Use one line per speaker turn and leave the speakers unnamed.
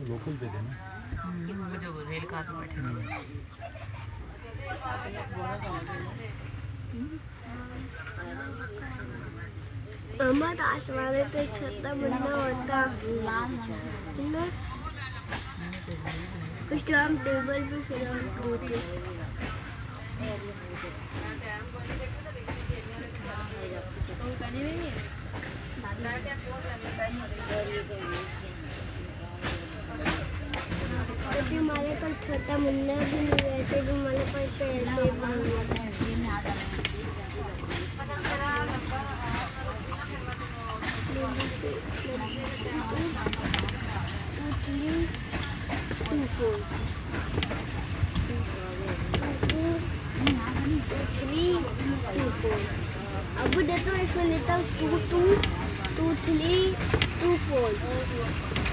Local पे थे ना।
वो जो रेल कार में बैठे थे।
अमर आसमाने तो छत्ता मुन्ना होता ना, उस टाइम टेबल पे फिल्म होती। क्योंकि हमारे पास छोटा मुन्ना भी नहीं, वैसे भी हमारे पास पैसे अब देखो इसमें लेता हूँ 2 2 2 3 2 4।